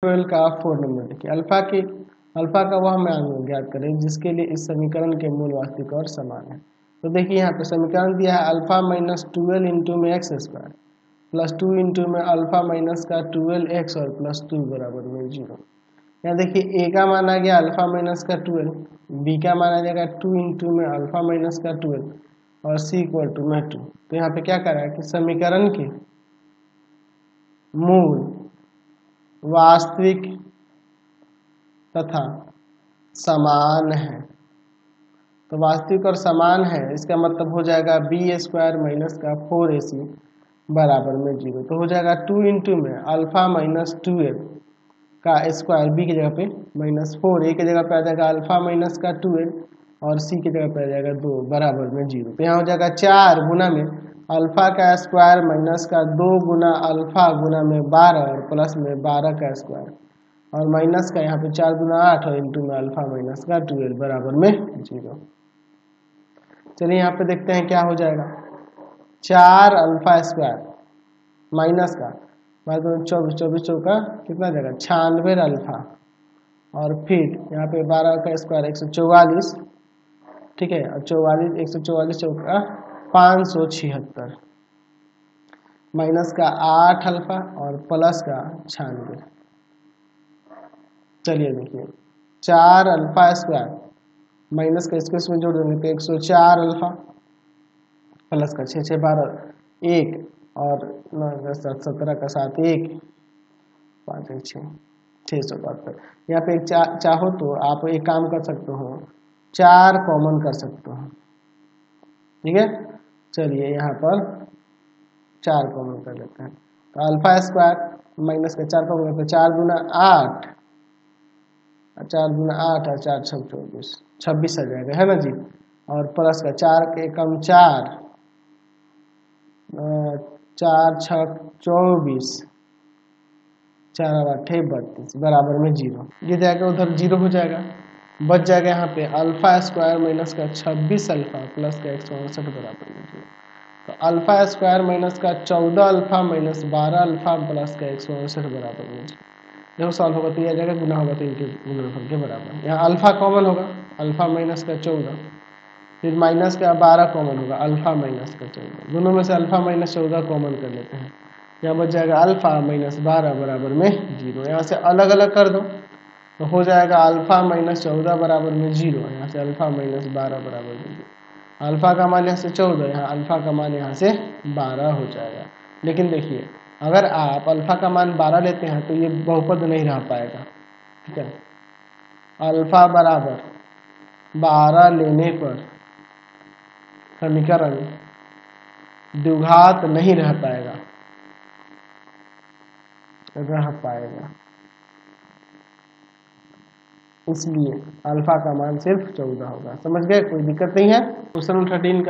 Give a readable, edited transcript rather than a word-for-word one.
12 का 4 नंबर देखिए। अल्फा का वह मान ज्ञात करें जिसके लिए इस समीकरण के मूल वास्तविक और समान है। तो देखिए यहाँ पे समीकरण दिया है अल्फा माइनस 12 इंटू में एक्स स्क्वायर प्लस 2 इंटू में अल्फा माइनस का 12x और प्लस 2 बराबर में 0। यहाँ देखिए ए का मान आ गया अल्फा माइनस का 12, बी का मान आ जाएगा 2 इंटू में अल्फा माइनस का 12 और सी इक्वल टू में 2। तो यहाँ पे क्या करा है कि समीकरण के मूल वास्तविक तथा समान है। तो वास्तविक और समान है इसका मतलब हो जाएगा बी स्क्वायर माइनस का 4ac बराबर में 0। तो हो जाएगा 2 इंटू में अल्फा माइनस 12 का स्क्वायर बी की जगह पे माइनस 4, ए की जगह पे आ जाएगा अल्फा माइनस का 12 और सी की जगह पे आ जाएगा 2 बराबर में 0। तो यहाँ हो जाएगा 4 गुना में अल्फा का स्क्वायर माइनस का 2 गुना अल्फा गुना में 12 और प्लस में 12 का स्क्वायर और माइनस का यहाँ पे 4 गुना 8 और इंटू में अल्फा माइनस का 12 बराबर में 0। चलिए यहाँ पे देखते हैं क्या हो जाएगा। 4 अल्फा स्क्वायर माइनस का 24 चौका कितना जाएगा 96 अल्फा और फिर यहाँ पे 12 का स्क्वायर 144, ठीक है, और 144 चौका 576 माइनस का 8 अल्फा और प्लस का 96। चलिए देखिए 4 अल्फा स्क्वायर माइनस का इसको इसमें जोड़ देंगे तो 104 अल्फा प्लस का 6 6 12 1 और 9 17 का 7 1 5 1 6 672। यहाँ पे चाहो तो आप एक काम कर सकते हो 4 कॉमन कर सकते हो, ठीक है। चलिए यहाँ पर 4 कॉमन कर लेते हैं। तो अल्फा स्क्वायर माइनस का 4 कॉमन करते हैं 4 गुना 8 4 गुना 8 और 4 6 24 26 आ जाएगा, है ना जी। और प्लस का 4 के कम 4 4 6 24 4 और 8 32 बराबर में 0। ये जाएगा उधर 0 हो जाएगा, बच जाएगा यहाँ पे अल्फा स्क्वायर माइनस का 26 अल्फा प्लस का 169 बराबर में 0। तो अल्फा स्क्वायर माइनस का 14 अल्फा माइनस 12 अल्फा प्लस का 169 बराबर में 0। देखो सॉल्व होगा तो यह आ जाएगा, गुना होगा तो इनके गुणनफल के बराबर। यहाँ अल्फा कॉमन होगा अल्फा माइनस का 14, फिर माइनस का 12 कॉमन होगा अल्फा माइनस का 14, दोनों में से अल्फा माइनस 14 कॉमन कर लेते हैं। यहाँ बच जाएगा अल्फा माइनस 12 बराबर में 0। यहाँ से अलग अलग कर दो तो हो जाएगा अल्फा माइनस 14 बराबर में 0, यहाँ से अल्फा माइनस 12 बराबर में 0। अल्फा का मान यहाँ से 14, यहाँ अल्फा का मान यहाँ से 12 हो जाएगा। लेकिन देखिए अगर आप अल्फा का मान 12 लेते हैं तो ये बहुपद नहीं रह पाएगा, ठीक है। अल्फा बराबर 12 लेने पर समीकरण द्विघात नहीं रह पाएगा, इसलिए अल्फा का मान सिर्फ 14 होगा। समझ गए, कोई दिक्कत नहीं है। क्वेश्चन 13 का